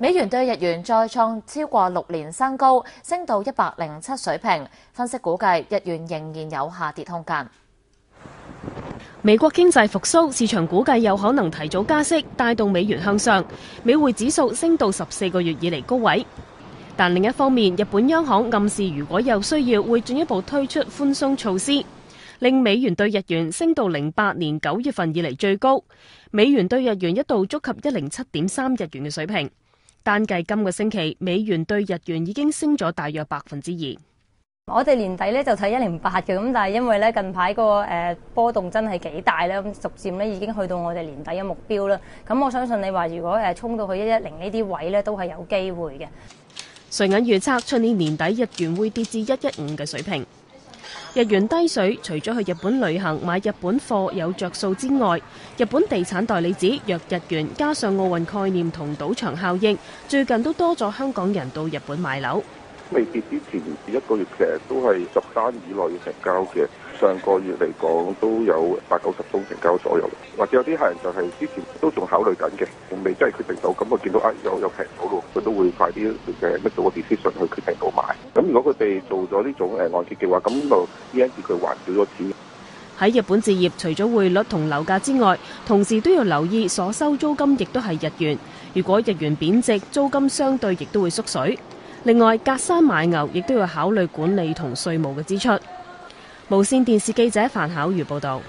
美元對日元再創超過6年新高，升到107水平。分析估計日元仍然有下跌空間。美國經濟復甦，市場估計有可能提早加息，帶動美元向上。美匯指數升到14個月以嚟高位。但另一方面，日本央行暗示如果有需要，會進一步推出寬鬆措施，令美元對日元升到08年9月份以嚟最高。美元對日元一度觸及107.3日元嘅水平。單計今個星期，美元對日元已經升咗大約2%。我哋年底咧就睇108嘅，咁但係因為咧近排個波動真係幾大咧，咁逐漸咧已經去到我哋年底嘅目標啦。咁我相信你話如果衝到去110呢啲位咧，都係有機會嘅。瑞銀預測出年年底日元會跌至115嘅水平。日元低水，除咗去日本旅行買日本貨有着數之外，日本地產代理指弱日元加上奧運概念同賭場效應，最近都多咗香港人到日本買樓。未跌之前1個月其實都係10單以內嘅成交嘅，上個月嚟講都有80-90宗成交左右，或者有啲客人就係之前都仲考慮緊嘅，仲未真係決定到，咁我見到有平到咯，佢都會快啲搣到個 decision 去決定到買。咁如果佢哋做咗呢種按揭嘅話，咁就呢一次佢還少咗錢。喺日本置業，除咗匯率同樓價之外，同時都要留意所收租金亦都係日元。如果日元貶值，租金相對亦都會縮水。另外，隔山買牛亦都要考慮管理同稅務嘅支出。無線電視記者范巧如報導。